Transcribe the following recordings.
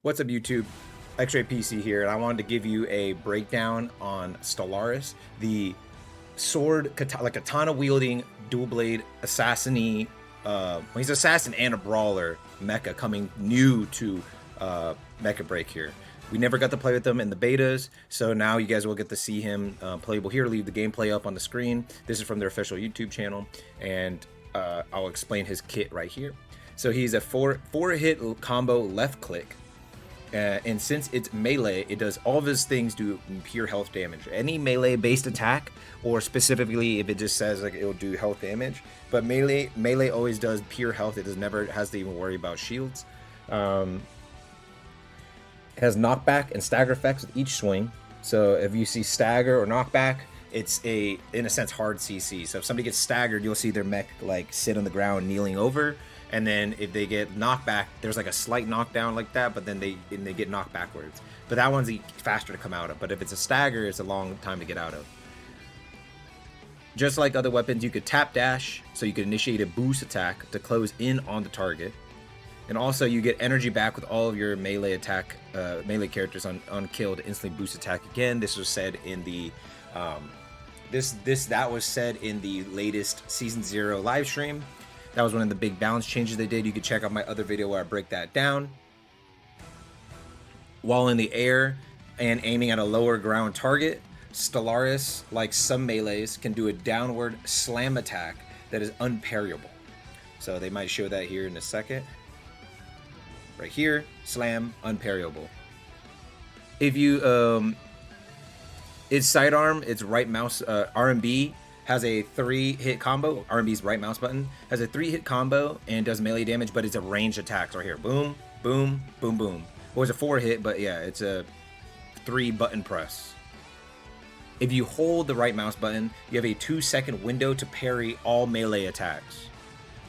What's up, YouTube? Xraypc here, and I wanted to give you a breakdown on Stellaris, the sword, like katana wielding, dual blade assassin-y. He's assassin and a brawler mecha coming new to Mecha Break here. We never got to play with them in the betas, so now you guys will get to see him playable here. Leave the gameplay up on the screen. This is from their official YouTube channel, and I'll explain his kit right here. So he's a four hit combo left click. And since it's melee, it does all of his things do pure health damage. Any melee based attack, or specifically if it just says like it'll do health damage, but melee always does pure health. It never has to even worry about shields. It has knockback and stagger effects with each swing. So if you see stagger or knockback, it's in a sense hard CC. So if somebody gets staggered, you'll see their mech like sit on the ground kneeling over. And then if they get knocked back, there's like a slight knockdown like that, but then they get knocked backwards. But that one's faster to come out of. But if it's a stagger, it's a long time to get out of. Just like other weapons, you could tap dash, so you could initiate a boost attack to close in on the target. And also you get energy back with all of your melee attack, melee characters on kill to instantly boost attack again. This was said in the that was said in the latest Season 0 live stream. That was one of the big balance changes they did. You could check out my other video where I break that down. While in the air and aiming at a lower ground target, Stellaris, like some melees, can do a downward slam attack that is unparryable. So they might show that here in a second. Right here, slam, unparryable. If you, its sidearm, its right mouse, R&B, has a 3-hit combo. R&B's right mouse button has a 3-hit combo and does melee damage, but it's a ranged attack right here. Boom, boom, boom, boom. Well, it's a 4-hit, but yeah, it's a 3-button press. If you hold the right mouse button, you have a 2-second window to parry all melee attacks.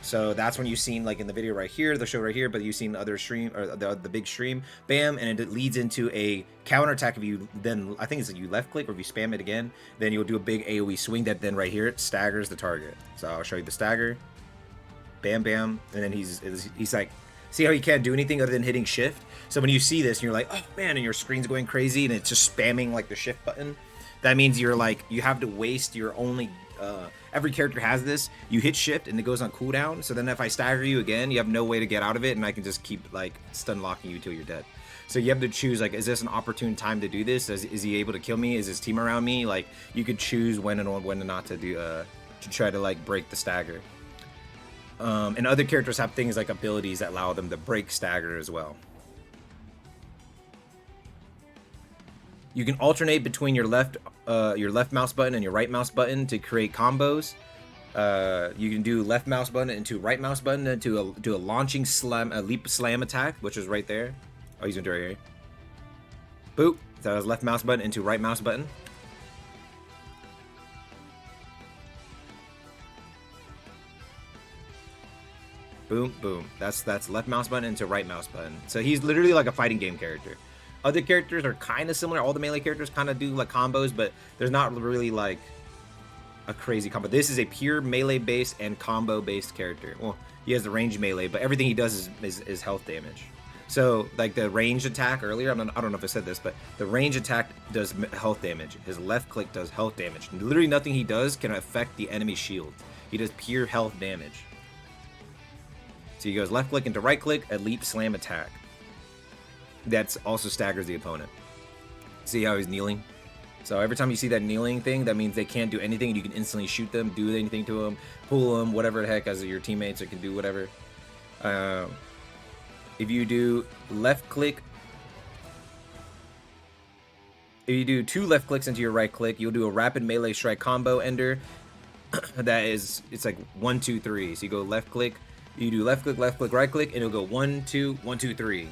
So that's when you've seen, like in the video right here, the show right here, but you've seen the other stream, or the big stream, bam, and it leads into a counter attack. If you then, I think it's like you left click, or if you spam it again, then you'll do a big AoE swing that then right here, it staggers the target. So I'll show you the stagger, bam, bam, and then he's like, see how he can't do anything other than hitting shift? So when you see this and you're like, oh man, and your screen's going crazy and it's just spamming like the shift button, that means you're like, you have to waste your only, every character has this, you hit shift and it goes on cooldown, so then if I stagger you again, you have no way to get out of it, and I can just keep like stun locking you till you're dead. So you have to choose, like, is this an opportune time to do this? Is he able to kill me? Is his team around me? Like, you could choose when and not to do, to try to like break the stagger. And other characters have things like abilities that allow them to break stagger as well. You can alternate between your left mouse button and your right mouse button to create combos. You can do left mouse button into right mouse button into do a launching slam, a leap slam attack, which is right there. Oh, he's gonna do it right here. Boop. So that was left mouse button into right mouse button. Boom, boom. That's left mouse button into right mouse button. So he's literally like a fighting game character. Other characters are kind of similar. All the melee characters kind of do like combos, but there's not really like a crazy combo. This is a pure melee based and combo based character. Well, he has the range melee, but everything he does is health damage. So like the range attack earlier, I don't know if I said this, but the range attack does health damage. His left click does health damage. Literally nothing he does can affect the enemy shield. He does pure health damage. So he goes left click into right click, a leap slam attack. That's also staggers the opponent. See how he's kneeling? So every time you see that kneeling thing, that means they can't do anything, and you can instantly shoot them, do anything to them, pull them, whatever the heck, as your teammates, or can do whatever. If you do left click, if you do 2 left clicks into your right click, you'll do a rapid melee strike combo ender. It's like 1, 2, 3. So you go left click, you do left click, right click, and it'll go 1, 2, 1, 2, 3.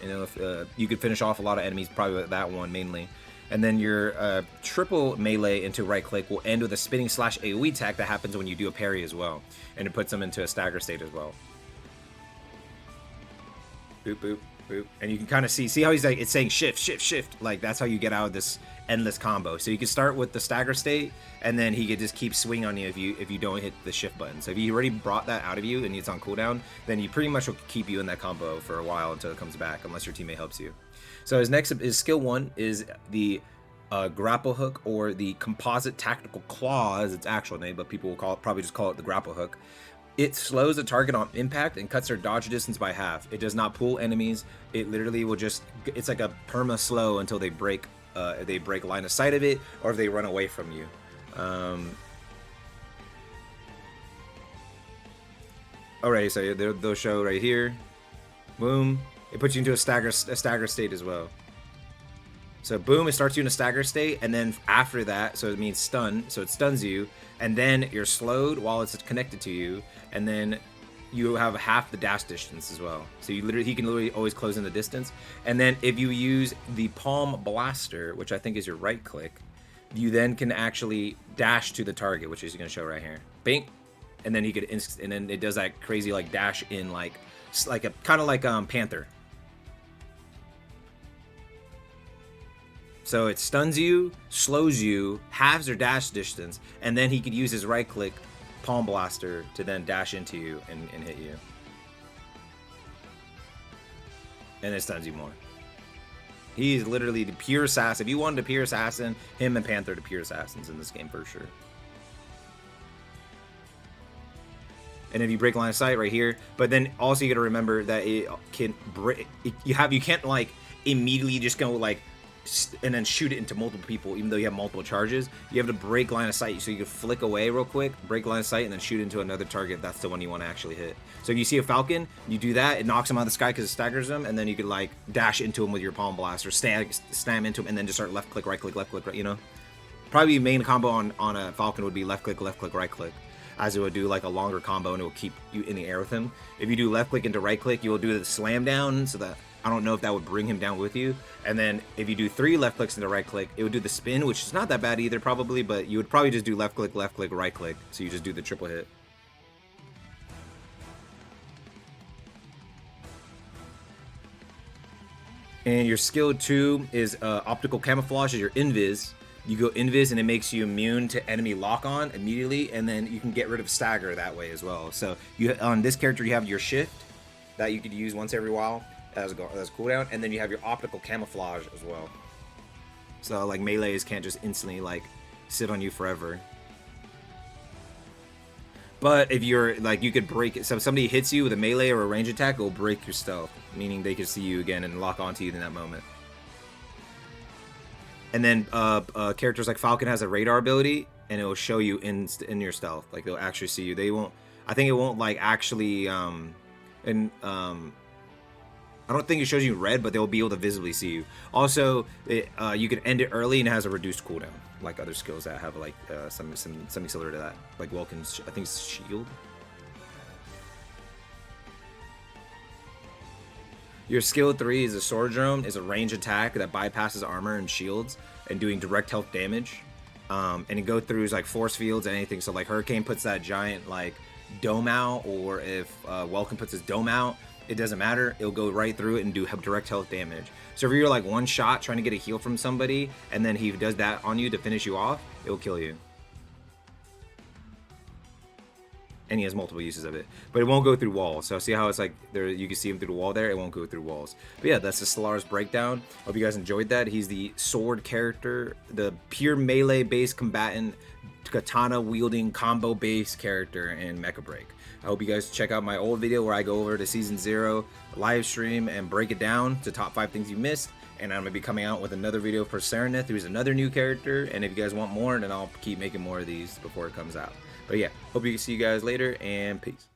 You know, if, you could finish off a lot of enemies probably with that one mainly. And then your triple melee into right click will end with a spinning slash AoE attack that happens when you do a parry as well. And it puts them into a stagger state as well. Boop, boop, boop. And you can kind of see how he's like, it's saying shift, shift, shift. Like, that's how you get out of this endless combo. So you can start with the stagger state, and then he could just keep swinging on you if you don't hit the shift button. So if you already brought that out of you and it's on cooldown, then you pretty much will keep you in that combo for a while until it comes back, unless your teammate helps you. So his skill 1 is the grapple hook, or the composite tactical claw is its actual name, but people will probably just call it the grapple hook. It slows the target on impact and cuts their dodge distance by half. It does not pull enemies. It literally will just, it's like a perma slow until they break line of sight of it, or if they run away from you. Alright, so they'll show right here. Boom. It puts you into a stagger state as well. So boom, it starts you in a stagger state, and then after that, so it means stun, so it stuns you, and then you're slowed while it's connected to you, and then you have half the dash distance as well. So he can literally always close in the distance. And then if you use the palm blaster, which I think is your right click, you then can actually dash to the target, which is going to show right here. Bing, and then he could and then it does that crazy like dash in like a kind of like Panther. So it stuns you, slows you, halves your dash distance, and then he could use his right click, palm blaster, to then dash into you and hit you. And it stuns you more. He's literally the pure assassin. If you wanted a pure assassin, him and Panther are the pure assassins in this game for sure. And if you break line of sight right here, but then also you got to remember that it can break. You can't like immediately just go like and then shoot it into multiple people, even though you have multiple charges. You have to break line of sight, so you can flick away real quick, break line of sight, and then shoot into another target. That's the one you want to actually hit. So if you see a Falcon, you do that, it knocks him out of the sky because it staggers him, and then you could like dash into him with your palm blast, or slam into him, and then just start left click, right, you know? Probably main combo on a Falcon would be left click, right click, as it would do like a longer combo, and it will keep you in the air with him. If you do left click into right click, you will do the slam down, so that I don't know if that would bring him down with you. And then if you do 3 left clicks into right click, it would do the spin, which is not that bad either probably, but you would probably just do left click, right click. So you just do the triple hit. And your skill 2 is optical camouflage, is your invis. You go invis and it makes you immune to enemy lock on immediately, and then you can get rid of stagger that way as well. So you on this character you have your shift that you could use once every while as a cooldown, and then you have your optical camouflage as well. So like melees can't just instantly like sit on you forever. But if you're like, you could break it. So if somebody hits you with a melee or a range attack, it will break your stealth, meaning they can see you again and lock onto you in that moment. And then characters like Falcon has a radar ability, and it will show you in your stealth. Like they'll actually see you. They won't. I think it won't like actually. I don't think it shows you red, but they'll be able to visibly see you. Also, you can end it early and it has a reduced cooldown, like other skills that have like something similar to that, like Welkin's, I think it's shield. Your skill 3 is a sword drone, is a range attack that bypasses armor and shields and doing direct health damage. And it go through like force fields and anything. So like Hurricane puts that giant like dome out, or if Welkin puts his dome out, it doesn't matter, it'll go right through it and do direct health damage. So if you're like one shot trying to get a heal from somebody, and then he does that on you to finish you off, it will kill you. And he has multiple uses of it, but it won't go through walls. So see how it's like there, you can see him through the wall there, it won't go through walls. But yeah, that's the Stellaris breakdown. Hope you guys enjoyed that. He's the sword character, the pure melee based combatant, katana wielding combo based character in Mecha Break. I hope you guys check out my old video where I go over to Season 0 live stream and break it down to top 5 things you missed. And I'm going to be coming out with another video for Serenith, who's another new character. And if you guys want more, then I'll keep making more of these before it comes out. But yeah, hope you see you guys later, and peace.